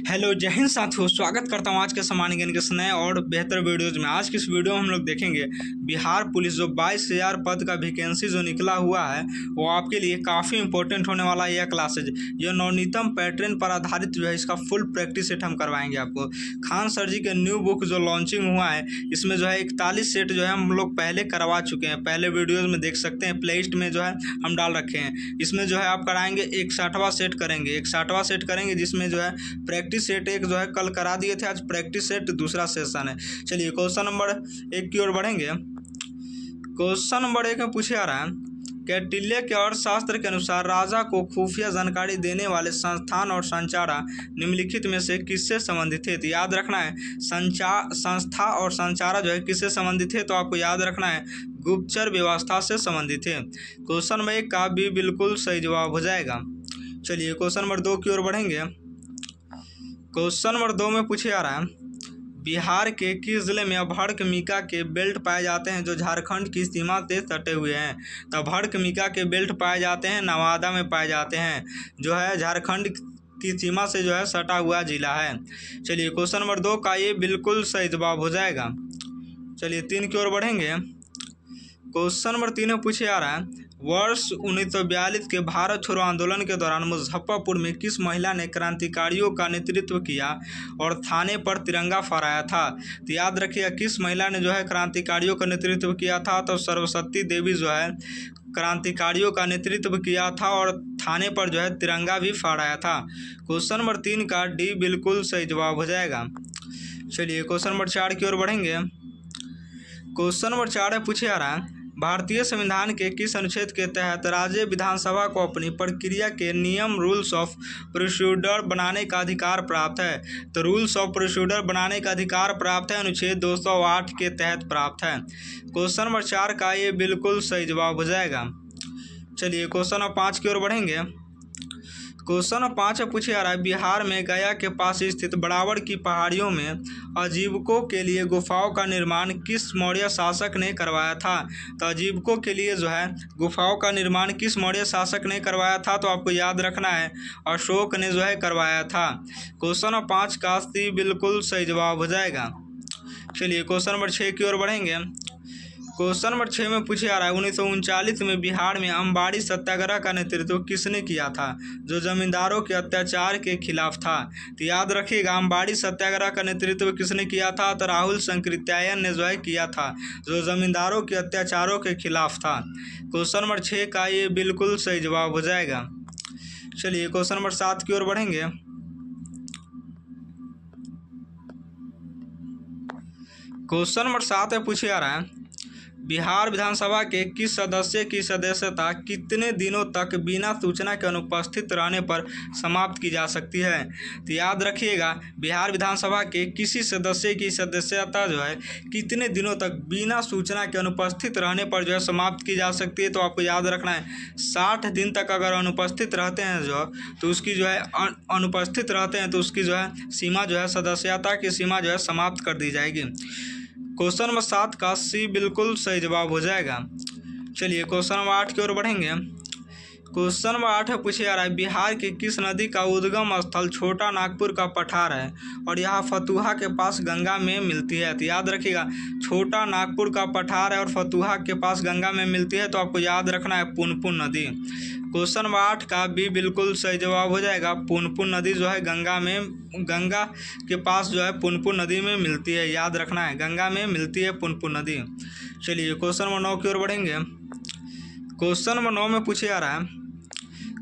Hello जय हिंद साथियों, स्वागत करता हूँ आज के सामान्य ज्ञान के नए और बेहतर वीडियोज़ में। आज की इस वीडियो में हम लोग देखेंगे बिहार पुलिस जो 22,000 पद का वैकेंसी जो निकला हुआ है वो आपके लिए काफ़ी इंपॉर्टेंट होने वाला है। यह क्लासेज ये नवनीतम पैटर्न पर आधारित जो है इसका फुल प्रैक्टिस सेट हम करवाएंगे आपको। खान सर जी के न्यू बुक जो लॉन्चिंग हुआ है इसमें जो है 41 सेट जो है हम लोग पहले करवा चुके हैं, पहले वीडियोज़ में देख सकते हैं, प्ले लिस्ट में जो है हम डाल रखे हैं। इसमें जो है आप कराएंगे 61वां सेट करेंगे, 61वां सेट करेंगे जिसमें जो है प्रैक्टिस सेट एक जो है कल करा दिए थे, आज प्रैक्टिस सेट दूसरा सेशन है। चलिए क्वेश्चन नंबर 1 की ओर बढ़ेंगे। क्वेश्चन नंबर 1 में पूछे आ रहा है कौटिल्य के अर्थशास्त्र के अनुसार राजा को खुफिया जानकारी देने वाले संस्थान और संचारा निम्नलिखित में से किससे संबंधित थे। तो याद रखना है संस्था और संचारा जो है किससे संबंधित है, तो आपको याद रखना है गुप्तचर व्यवस्था से संबंधित है। क्वेश्चन नंबर 1 का भी बिल्कुल सही जवाब हो जाएगा। चलिए क्वेश्चन नंबर 2 की ओर बढ़ेंगे। क्वेश्चन नंबर 2 में पूछे आ रहा है बिहार के किस जिले में अभड़क मीका के बेल्ट पाए जाते हैं जो झारखंड की सीमा से सटे हुए हैं। तो अभड़क मीका के बेल्ट पाए जाते हैं नवादा में पाए जाते हैं, जो है झारखंड की सीमा से जो है सटा हुआ जिला है। चलिए क्वेश्चन नंबर 2 का ये बिल्कुल सही जवाब हो जाएगा। चलिए 3 की ओर बढ़ेंगे। क्वेश्चन नंबर 3 में पूछे आ रहा है वर्ष 1942 के भारत छोड़ो आंदोलन के दौरान मुजफ्फरपुर में किस महिला ने क्रांतिकारियों का नेतृत्व किया और थाने पर तिरंगा फहराया था। तो याद रखिएगा किस महिला ने जो है क्रांतिकारियों का नेतृत्व किया था, तो सरस्वती देवी जो है क्रांतिकारियों का नेतृत्व किया था और थाने पर जो है तिरंगा भी फहराया था। क्वेश्चन नंबर 3 का डी बिल्कुल सही जवाब हो जाएगा। चलिए क्वेश्चन नंबर 4 की ओर बढ़ेंगे। क्वेश्चन नंबर 4 में पूछे आ रहा है भारतीय संविधान के किस अनुच्छेद के तहत राज्य विधानसभा को अपनी प्रक्रिया के नियम रूल्स ऑफ प्रोसीड्यूर बनाने का अधिकार प्राप्त है। तो रूल्स ऑफ प्रोसीड्यूर बनाने का अधिकार प्राप्त है अनुच्छेद 208 के तहत प्राप्त है। क्वेश्चन नंबर 4 का ये बिल्कुल सही जवाब हो जाएगा। चलिए क्वेश्चन नंबर 5 की ओर बढ़ेंगे। क्वेश्चन नंबर 5 में पूछे आ रहा है बिहार में गया के पास स्थित बराबर की पहाड़ियों में आजीविकों के लिए गुफाओं का निर्माण किस मौर्य शासक ने करवाया था। तो आजीविकों के लिए जो है गुफाओं का निर्माण किस मौर्य शासक ने करवाया था, तो आपको याद रखना है अशोक ने जो है करवाया था। क्वेश्चन नंबर 5 का सी बिल्कुल सही जवाब हो जाएगा। चलिए क्वेश्चन नंबर 6 की ओर बढ़ेंगे। क्वेश्चन नंबर 6 में पूछे आ रहा है 1939 में बिहार में अम्बाड़ी सत्याग्रह का नेतृत्व किसने किया था जो जमींदारों के अत्याचार के खिलाफ था। तो याद रखिएगा अम्बाड़ी सत्याग्रह का नेतृत्व किसने किया था, तो राहुल संकृत्यायन ने जो है किया था जो जमींदारों के अत्याचारों के खिलाफ था। क्वेश्चन नंबर 6 का ये बिल्कुल सही जवाब हो जाएगा। चलिए क्वेश्चन नंबर 7 की ओर बढ़ेंगे। क्वेश्चन नंबर 7 में पूछे आ रहा है बिहार विधानसभा के किस सदस्य की सदस्यता कितने दिनों तक बिना सूचना के अनुपस्थित रहने पर समाप्त की जा सकती है। तो याद रखिएगा बिहार विधानसभा के किसी सदस्य की सदस्यता जो है कितने दिनों तक बिना सूचना के अनुपस्थित रहने पर जो है समाप्त की जा सकती है। तो आपको याद रखना है 60 दिन तक अगर अनुपस्थित रहते हैं जो तो उसकी जो है अनुपस्थित रहते हैं तो उसकी जो है सीमा जो है सदस्यता की सीमा जो है समाप्त कर दी जाएगी। क्वेश्चन नंबर 7 का सी बिल्कुल सही जवाब हो जाएगा। चलिए क्वेश्चन नंबर 8 की ओर बढ़ेंगे। क्वेश्चन नंबर 8 में पूछे जा रहा है बिहार की किस नदी का उद्गम स्थल छोटा नागपुर का पठार है और यह फतुहा के पास गंगा में मिलती है। तो याद रखिएगा छोटा नागपुर का पठार है और फतुहा के पास गंगा में मिलती है, तो आपको याद रखना है पुनपुन नदी। क्वेश्चन नंबर 8 का भी बिल्कुल सही जवाब हो जाएगा। पुनपुन नदी जो है गंगा के पास जो है पुनपुन नदी में मिलती है, याद रखना है गंगा में मिलती है पुनपुन नदी। चलिए क्वेश्चन नंबर 9 की ओर बढ़ेंगे। क्वेश्चन नंबर 9 में पूछे आ रहा है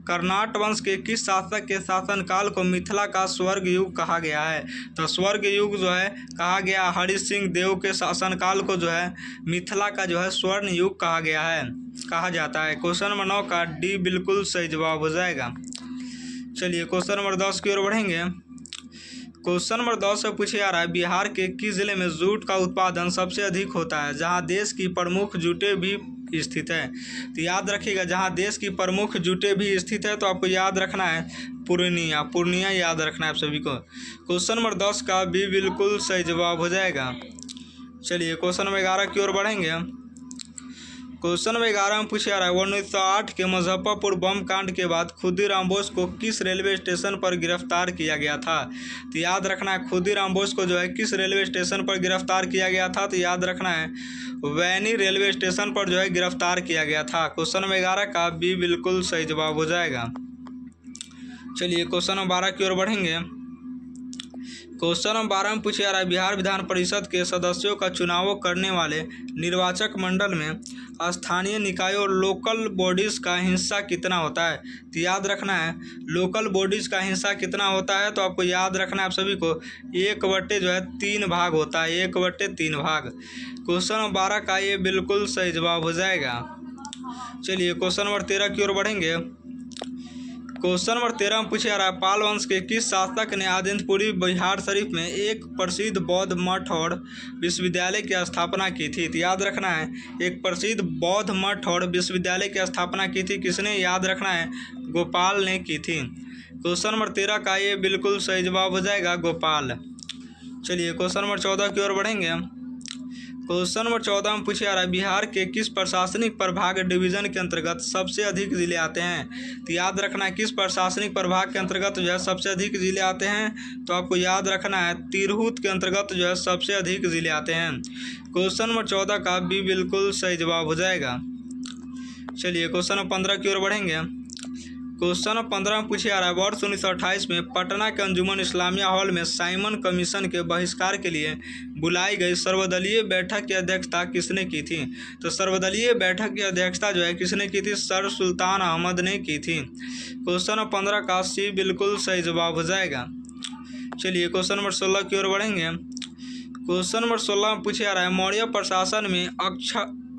कर्नाट वंश के किस शासक के शासनकाल को मिथिला का स्वर्ग युग कहा गया है। तो स्वर्ग युग जो है कहा गया हरि सिंह देव के शासनकाल को जो है मिथिला का जो है स्वर्ण युग कहा जाता है। क्वेश्चन नंबर 9 का डी बिल्कुल सही जवाब हो जाएगा। चलिए क्वेश्चन नंबर 10 की ओर बढ़ेंगे। क्वेश्चन नंबर 10 से पूछे आ रहा है बिहार के किस जिले में जूट का उत्पादन सबसे अधिक होता है जहां देश की प्रमुख जूटें भी स्थित है। तो याद रखिएगा जहां देश की प्रमुख जूटें भी स्थित है, तो आपको याद रखना है पूर्णिया याद रखना है आप सभी को। क्वेश्चन नंबर 10 का भी बिल्कुल सही जवाब हो जाएगा। चलिए क्वेश्चन नंबर 11 की ओर बढ़ेंगे। क्वेश्चन नंबर 11 में पूछा जा रहा है 1908 के मुजफ्फरपुर बम कांड के बाद खुदीराम बोस को किस रेलवे स्टेशन पर गिरफ्तार किया गया था। तो याद रखना है खुदीराम बोस को जो है किस रेलवे स्टेशन पर गिरफ्तार किया गया था। तो याद रखना है वैनी रेलवे स्टेशन पर जो है गिरफ्तार किया गया था। क्वेश्चन नंबर 11 का बी बिल्कुल सही जवाब हो जाएगा। चलिए क्वेश्चन नंबर 12 की ओर बढ़ेंगे। क्वेश्चन नंबर 12 में पूछा जा रहा है बिहार विधान परिषद के सदस्यों का चुनाव करने वाले निर्वाचक मंडल में स्थानीय निकायों और लोकल बॉडीज़ का हिस्सा कितना होता है। तो याद रखना है लोकल बॉडीज़ का हिस्सा कितना होता है। तो आपको याद रखना है आप सभी को 1/3 भाग होता है, 1/3 भाग। क्वेश्चन नंबर 12 का ये बिल्कुल सही जवाब हो जाएगा। चलिए क्वेश्चन नंबर 13 की ओर बढ़ेंगे। क्वेश्चन नंबर 13 में पूछा जा रहा है पाल वंश के किस शासक ने आदिनपुरी बिहार शरीफ में एक प्रसिद्ध बौद्ध मठ और विश्वविद्यालय की स्थापना की थी। तो याद रखना है एक प्रसिद्ध बौद्ध मठ और विश्वविद्यालय की स्थापना की थी किसने। याद रखना है गोपाल ने की थी। क्वेश्चन नंबर 13 का ये बिल्कुल सही जवाब हो जाएगा गोपाल। चलिए क्वेश्चन नंबर 14 की ओर बढ़ेंगे। क्वेश्चन नंबर 14 में पूछा जा रहा है बिहार के किस प्रशासनिक प्रभाग डिवीजन के अंतर्गत सबसे अधिक जिले आते हैं। तो याद रखना है किस प्रशासनिक प्रभाग के अंतर्गत जो है सबसे अधिक जिले आते हैं। तो आपको याद रखना है तिरहुत के अंतर्गत जो है सबसे अधिक जिले आते हैं। क्वेश्चन नंबर 14 का भी बिल्कुल सही जवाब हो जाएगा। चलिए क्वेश्चन नंबर 15 की ओर बढ़ेंगे। क्वेश्चन नंबर 15 में पूछा जा रहा है वर्ष 1928 में पटना के अंजुमन इस्लामिया हॉल में साइमन कमीशन के बहिष्कार के लिए बुलाई गई सर्वदलीय बैठक की अध्यक्षता किसने की थी। तो सर्वदलीय बैठक की अध्यक्षता जो है किसने की थी, सर सुल्तान अहमद ने की थी। क्वेश्चन नंबर 15 का सी बिल्कुल सही जवाब हो जाएगा। चलिए क्वेश्चन नंबर 16 की ओर बढ़ेंगे। क्वेश्चन नंबर 16 में पूछा जा रहा है मौर्य प्रशासन में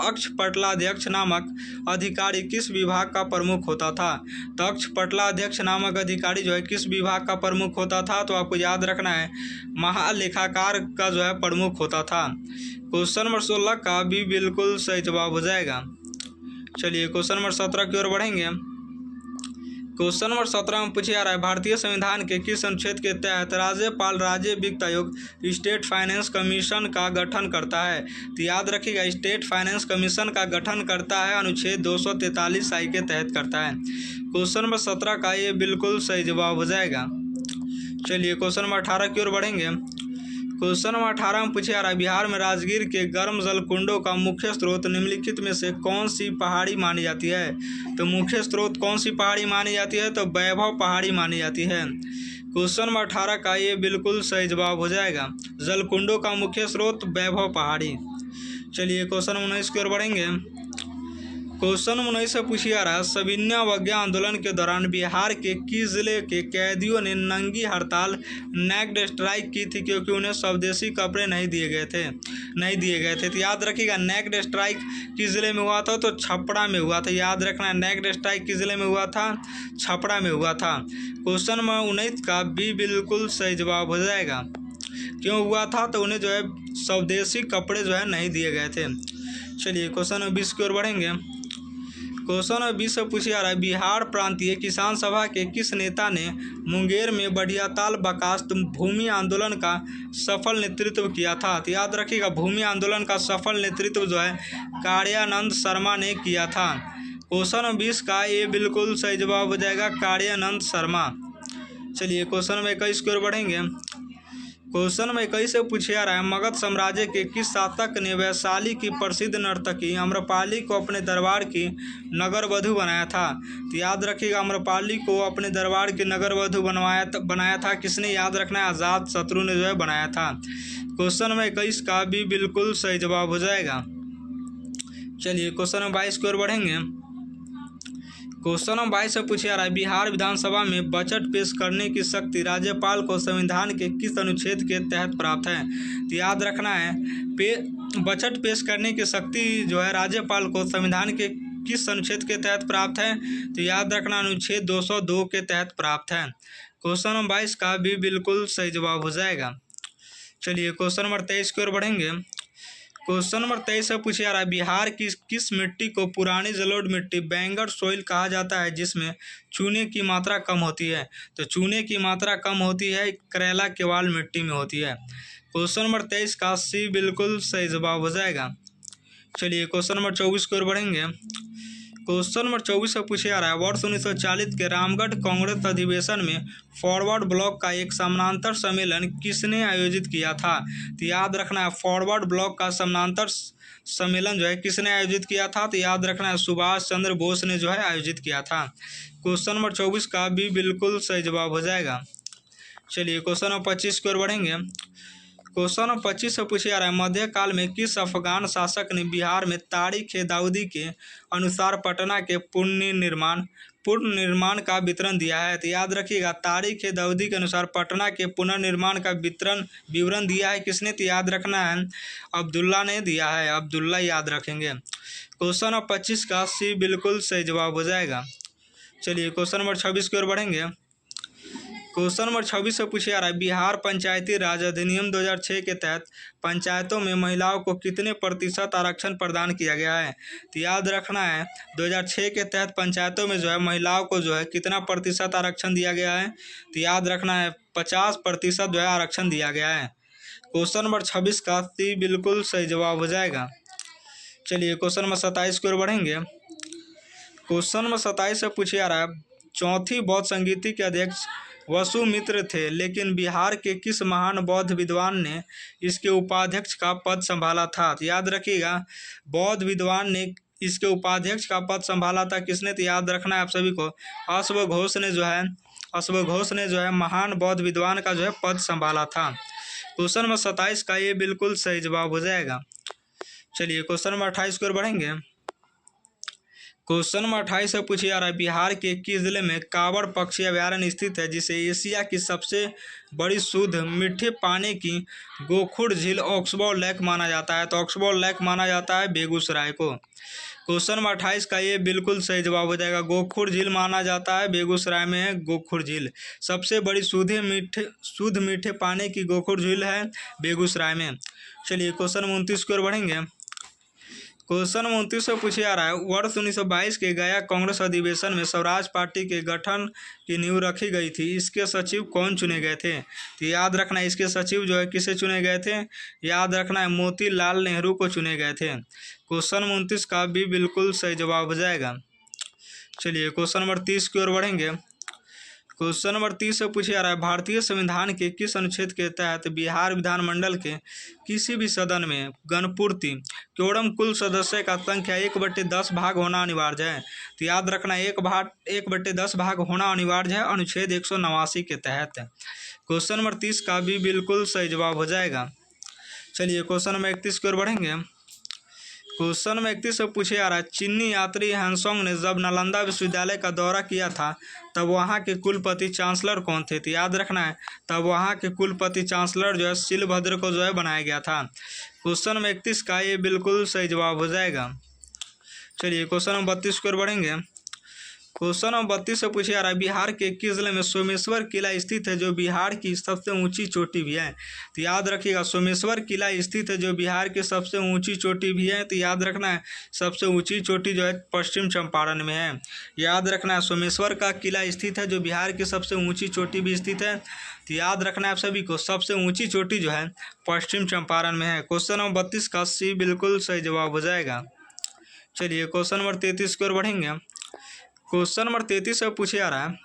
अक्षपटलाध्यक्ष नामक अधिकारी किस विभाग का प्रमुख होता था। तो अक्षपटलाध्यक्ष नामक अधिकारी जो है किस विभाग का प्रमुख होता था। तो आपको याद रखना है महालेखाकार का जो है प्रमुख होता था। क्वेश्चन नंबर 16 का भी बिल्कुल सही जवाब हो जाएगा। चलिए क्वेश्चन नंबर 17 की ओर बढ़ेंगे। क्वेश्चन नंबर 17 में पूछा जा रहा है भारतीय संविधान के किस अनुच्छेद के तहत राज्यपाल राज्य वित्त आयोग स्टेट फाइनेंस कमीशन का गठन करता है। तो याद रखिएगा स्टेट फाइनेंस कमीशन का गठन करता है अनुच्छेद 243 के तहत करता है। क्वेश्चन नंबर 17 का ये बिल्कुल सही जवाब हो जाएगा। चलिए क्वेश्चन नंबर 18 की ओर बढ़ेंगे। क्वेश्चन नंबर 18 में पूछा जा रहा है बिहार में राजगीर के गर्म जल कुंडों का मुख्य स्रोत निम्नलिखित में से कौन सी पहाड़ी मानी जाती है। तो मुख्य स्रोत कौन सी पहाड़ी मानी जाती है, तो वैभव पहाड़ी मानी जाती है। क्वेश्चन नंबर 18 का ये बिल्कुल सही जवाब हो जाएगा। जलकुंडों का मुख्य स्रोत वैभव पहाड़ी। चलिए क्वेश्चन नंबर 19 की ओर बढ़ेंगे। क्वेश्चन नंबर 19 से पूछा जा रहा है सविनय अवज्ञा आंदोलन के दौरान बिहार के किस जिले के कैदियों ने नंगी हड़ताल नेक्ड स्ट्राइक की थी क्योंकि उन्हें स्वदेशी कपड़े नहीं दिए गए थे। तो याद रखिएगा नेक्ड स्ट्राइक किस जिले में हुआ था, तो छपरा में हुआ था। याद रखना नेक्ड स्ट्राइक किस जिले में हुआ था, छपरा में हुआ था। क्वेश्चन नंबर 19 का भी बिल्कुल सही जवाब हो जाएगा। क्यों हुआ था, तो उन्हें जो है स्वदेशी कपड़े जो है नहीं दिए गए थे। चलिए क्वेश्चन नंबर 20 की ओर बढ़ेंगे। क्वेश्चन नंबर 20 से पूछा जा रहा है बिहार प्रांतीय किसान सभा के किस नेता ने मुंगेर में बढ़ियाताल बर्खास्त भूमि आंदोलन का सफल नेतृत्व किया था। तो याद रखिएगा भूमि आंदोलन का सफल नेतृत्व जो है कार्यानंद शर्मा ने किया था। क्वेश्चन नंबर 20 का ये बिल्कुल सही जवाब हो जाएगा कार्यानंद शर्मा। चलिए क्वेश्चन नंबर 21 की ओर बढ़ेंगे। क्वेश्चन नंबर 21 से पूछा जा रहा है मगध साम्राज्य के किस शासक ने वैशाली की प्रसिद्ध नर्तकी आम्रपाली को अपने दरबार की नगर वधु बनाया था। तो याद रखिएगा आम्रपाली को अपने दरबार की नगर वधु बनाया था किसने। याद रखना है अजात शत्रु ने जो है बनाया था। क्वेश्चन नंबर 21 का भी बिल्कुल सही जवाब हो जाएगा। चलिए क्वेश्चन नंबर 22 की ओर बढ़ेंगे। क्वेश्चन नंबर 22 से पूछा जा रहा है बिहार विधानसभा में बजट पेश करने की शक्ति राज्यपाल को संविधान के किस अनुच्छेद के तहत प्राप्त है। तो याद रखना है बजट पेश करने की शक्ति जो है राज्यपाल को संविधान के किस अनुच्छेद के तहत प्राप्त है। तो याद रखना अनुच्छेद 202 के तहत प्राप्त है। क्वेश्चन नंबर 22 का भी बिल्कुल सही जवाब हो जाएगा। चलिए क्वेश्चन नंबर 23 की ओर बढ़ेंगे। क्वेश्चन नंबर 23 से पूछा जा रहा है बिहार की किस मिट्टी को पुरानी जलोढ़ मिट्टी बैंगन सॉइल कहा जाता है जिसमें चूने की मात्रा कम होती है। तो चूने की मात्रा कम होती है करेला केवाल मिट्टी में होती है। क्वेश्चन नंबर 23 का सी बिल्कुल सही जवाब हो जाएगा। चलिए क्वेश्चन नंबर 24 की ओर बढ़ेंगे। क्वेश्चन नंबर 24 से पूछे जा रहा है, वर्ष 1940 के रामगढ़ कांग्रेस अधिवेशन में फॉरवर्ड ब्लॉक का एक समानांतर सम्मेलन किसने आयोजित किया था? तो याद रखना है, फॉरवर्ड ब्लॉक का समानांतर सम्मेलन जो है किसने आयोजित किया था? तो याद रखना है, सुभाष चंद्र बोस ने जो है आयोजित किया था। क्वेश्चन नंबर 24 का भी बिल्कुल सही जवाब हो जाएगा। चलिए क्वेश्चन नंबर 25 की ओर बढ़ेंगे। क्वेश्चन नंबर 25 से पूछे जा रहा है, मध्यकाल में किस अफगान शासक ने बिहार में तारीख ए दाऊदी के अनुसार पटना के पुनर्निर्माण का विवरण दिया है? तो याद रखिएगा, तारीख ए दाऊदी के अनुसार पटना के पुनर्निर्माण का विवरण दिया है किसने? तो याद रखना है, अब्दुल्ला ने दिया है, अब्दुल्ला याद रखेंगे। क्वेश्चन नंबर 25 का सी बिल्कुल सही जवाब हो जाएगा। चलिए क्वेश्चन नंबर 26 की ओर बढ़ेंगे। क्वेश्चन नंबर 26 से पूछे जा रहा है, बिहार पंचायती राज अधिनियम 2006 के तहत पंचायतों में महिलाओं को कितने प्रतिशत आरक्षण प्रदान किया गया है? तो याद रखना है, 2006 के तहत पंचायतों में जो है महिलाओं को जो है कितना प्रतिशत आरक्षण दिया गया है? तो याद रखना है, 50% जो है आरक्षण दिया गया है। क्वेश्चन नंबर 26 का सी बिल्कुल सही जवाब हो जाएगा। चलिए क्वेश्चन नंबर 27 की ओर बढ़ेंगे। क्वेश्चन नंबर 27 से पूछे जा रहा है, चौथी बौद्ध संगीति के अध्यक्ष वसुमित्र थे, लेकिन बिहार के किस महान बौद्ध विद्वान ने इसके उपाध्यक्ष का पद संभाला था? तो याद रखिएगा, बौद्ध विद्वान ने इसके उपाध्यक्ष का पद संभाला था किसने? तो याद रखना है आप सभी को, अश्वघोष ने जो है महान बौद्ध विद्वान का जो है पद संभाला था। क्वेश्चन नंबर 27 का ये बिल्कुल सही जवाब हो जाएगा। चलिए क्वेश्चन नंबर 28 की ओर बढ़ेंगे। क्वेश्चन नंबर 28 से पूछे जा रहा है, बिहार के किस जिले में कांवड़ पक्षी अभयारण्य स्थित है, जिसे एशिया की सबसे बड़ी शुद्ध मीठे पानी की गोखुर झील ऑक्सबोर्ड लेक माना जाता है? तो ऑक्सबोर्ड लेक माना जाता है बेगूसराय को। क्वेश्चन नंबर 28 का ये बिल्कुल सही जवाब हो जाएगा, गोखुर झील माना जाता है बेगूसराय में है गोखुर झील। सबसे बड़ी शुद्ध मीठे पानी की गोखुर झील है बेगूसराय में। चलिए क्वेश्चन नंबर 29 की ओर बढ़ेंगे। क्वेश्चन 29 से पूछे जा रहा है, वर्ष 1922 के गया कांग्रेस अधिवेशन में स्वराज पार्टी के गठन की नींव रखी गई थी, इसके सचिव कौन चुने गए थे? तो याद रखना है, इसके सचिव जो है किसे चुने गए थे? याद रखना है, मोतीलाल नेहरू को चुने गए थे। क्वेश्चन 29 का भी बिल्कुल सही जवाब हो जाएगा। चलिए क्वेश्चन नंबर 30 की ओर बढ़ेंगे। क्वेश्चन नंबर 30 से पूछे जा रहा है, भारतीय संविधान के किस अनुच्छेद के तहत बिहार विधानमंडल के किसी भी सदन में गणपूर्ति क्योरम कुल सदस्य का संख्या 1/10 भाग होना अनिवार्य है? तो याद रखना, 1/10 भाग होना अनिवार्य है अनुच्छेद 189 के तहत। क्वेश्चन नंबर 30 का भी बिल्कुल सही जवाब हो जाएगा। चलिए क्वेश्चन नंबर 31 की ओर बढ़ेंगे। क्वेश्चन नंबर 31 से पूछे जा रहा है, चीनी यात्री हानसोंग ने जब नालंदा विश्वविद्यालय का दौरा किया था तब वहाँ के कुलपति चांसलर कौन थे? तो याद रखना है, तब वहाँ के कुलपति चांसलर जो है शिलभद्र को जो है बनाया गया था। क्वेश्चन नंबर 31 का ये बिल्कुल सही जवाब हो जाएगा। चलिए क्वेश्चन नंबर 32 की ओर बढ़ेंगे। क्वेश्चन नंबर 32 से पूछे जा रहा है, बिहार के किस जिले में सोमेश्वर किला स्थित है, जो बिहार की सबसे ऊंची चोटी भी है? तो याद रखिएगा, सोमेश्वर किला स्थित है जो बिहार की सबसे ऊंची चोटी भी है। तो याद रखना है, सबसे ऊंची चोटी जो है पश्चिम चंपारण में है। याद रखना है, सोमेश्वर का किला स्थित है जो बिहार की सबसे ऊँची चोटी भी स्थित है। तो याद रखना है आप सभी को, सबसे ऊँची चोटी जो है पश्चिम चंपारण में है। क्वेश्चन नंबर 32 का सी बिल्कुल सही जवाब हो जाएगा। चलिए क्वेश्चन नंबर 33 की ओर बढ़ेंगे। क्वेश्चन नंबर 33 से पूछे जा रहा है,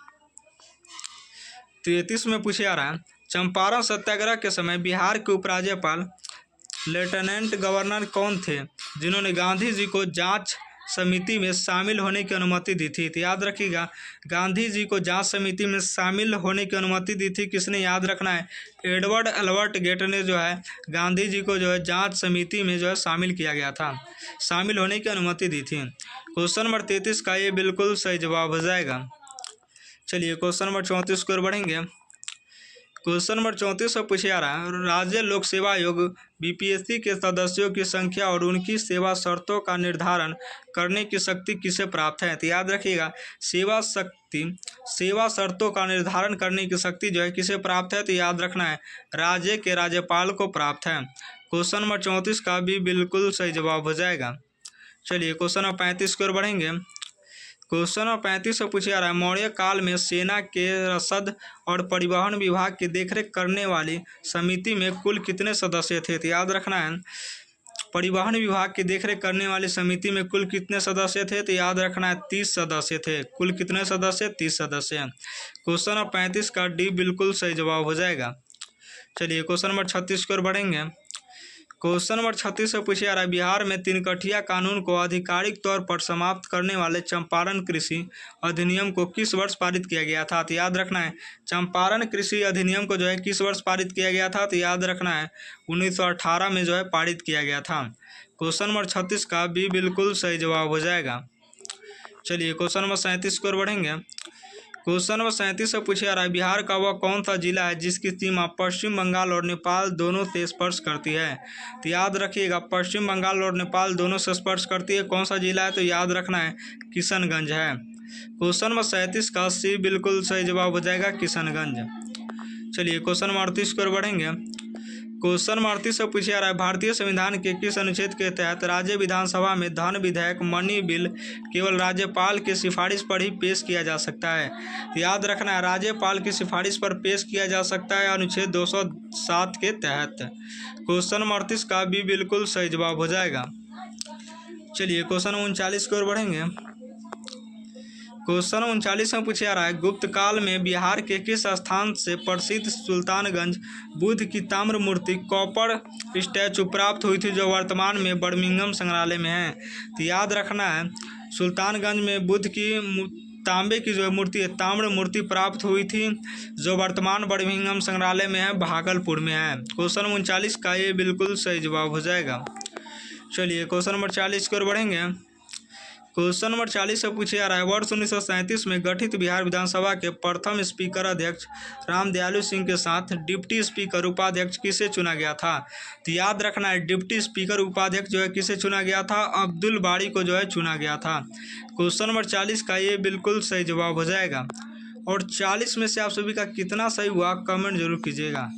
33 में पूछे जा रहा है, चंपारण सत्याग्रह के समय बिहार के उपराज्यपाल लेफ्टिनेंट गवर्नर कौन थे जिन्होंने गांधी जी को जांच समिति में शामिल होने की अनुमति दी थी? तो याद रखिएगा, गांधी जी को जांच समिति में शामिल होने की अनुमति दी थी किसने? याद रखना है, एडवर्ड अल्बर्ट गेट ने जो है गांधी जी को जो है जांच समिति में जो है शामिल किया गया था, शामिल होने की अनुमति दी थी। क्वेश्चन नंबर 33 का ये बिल्कुल सही जवाब हो जाएगा। चलिए क्वेश्चन नंबर 34 की ओर बढ़ेंगे। क्वेश्चन नंबर 34 से पूछे जा रहा है, राज्य लोक सेवा आयोग बीपीएससी के सदस्यों की संख्या और उनकी सेवा शर्तों का निर्धारण करने की शक्ति किसे प्राप्त है? तो याद रखिएगा, सेवा शर्तों का निर्धारण करने की शक्ति जो है किसे प्राप्त है? तो याद रखना है, राज्य के राज्यपाल को प्राप्त है। क्वेश्चन नंबर 34 का भी बिल्कुल सही जवाब हो जाएगा। चलिए क्वेश्चन नंबर 35 की ओर बढ़ेंगे। क्वेश्चन नंबर 35 से पूछा जा रहा है, मौर्य काल में सेना के रसद और परिवहन विभाग की देखरेख करने वाली समिति में कुल कितने सदस्य थे? तो याद रखना है, परिवहन विभाग की देखरेख करने वाली समिति में कुल कितने सदस्य थे? तो याद रखना है 30 सदस्य थे। कुल कितने सदस्य? 30 सदस्य। क्वेश्चन नंबर 35 का डी बिल्कुल सही जवाब हो जाएगा। चलिए क्वेश्चन नंबर 36 की ओर बढ़ेंगे। क्वेश्चन नंबर 36 से पूछा जा रहा है, बिहार में तिनकठिया कानून को आधिकारिक तौर पर समाप्त करने वाले चंपारण कृषि अधिनियम को किस वर्ष पारित किया गया था? तो याद रखना है चंपारण कृषि अधिनियम को जो है किस वर्ष पारित किया गया था? तो याद रखना है 1918 में जो है पारित किया गया था। क्वेश्चन नंबर 36 का बी बिल्कुल सही जवाब हो जाएगा। चलिए क्वेश्चन नंबर 37 की ओर बढ़ेंगे। क्वेश्चन नंबर 37 से पूछा जा रहा है, बिहार का वह कौन सा जिला है जिसकी सीमा पश्चिम बंगाल और नेपाल दोनों से स्पर्श करती है? तो याद रखिएगा पश्चिम बंगाल और नेपाल दोनों से स्पर्श करती है। कौन सा जिला है? तो याद रखना है किशनगंज है। क्वेश्चन नंबर 37 का सी बिल्कुल सही जवाब हो जाएगा किशनगंज। चलिए क्वेश्चन नंबर 38 की ओर बढ़ेंगे। क्वेश्चन नंबर 38 से पूछा जा रहा है, भारतीय संविधान के किस अनुच्छेद के तहत राज्य विधानसभा में धन विधेयक मनी बिल केवल राज्यपाल की सिफारिश पर ही पेश किया जा सकता है? तो याद रखना है राज्यपाल की सिफारिश पर पेश किया जा सकता है अनुच्छेद 207 के तहत। क्वेश्चन नंबर 38 का भी बिल्कुल सही जवाब हो जाएगा। चलिए क्वेश्चन 39 की ओर बढ़ेंगे। क्वेश्चन 39 में पूछा जा रहा है, गुप्त काल में बिहार के किस स्थान से प्रसिद्ध सुल्तानगंज बुद्ध की ताम्र मूर्ति कॉपर स्टैचू प्राप्त हुई थी जो वर्तमान में बर्मिंघम संग्रहालय में है? तो याद रखना है सुल्तानगंज में बुद्ध की तांबे की जो है मूर्ति है ताम्र मूर्ति प्राप्त हुई थी जो वर्तमान बर्मिंघम संग्रहालय में है, भागलपुर में है। क्वेश्चन 39 का ये बिल्कुल सही जवाब हो जाएगा। चलिए क्वेश्चन नंबर 40 की ओर बढ़ेंगे। क्वेश्चन नंबर 40 से पूछा जा रहा है, वर्ष 1937 में गठित बिहार विधानसभा के प्रथम स्पीकर अध्यक्ष रामदयालु सिंह के साथ डिप्टी स्पीकर उपाध्यक्ष किसे चुना गया था? तो याद रखना है डिप्टी स्पीकर उपाध्यक्ष जो है किसे चुना गया था? अब्दुल बारी को जो है चुना गया था। क्वेश्चन नंबर 40 का ये बिल्कुल सही जवाब हो जाएगा। और 40 में से आप सभी का कितना सही हुआ कमेंट जरूर कीजिएगा।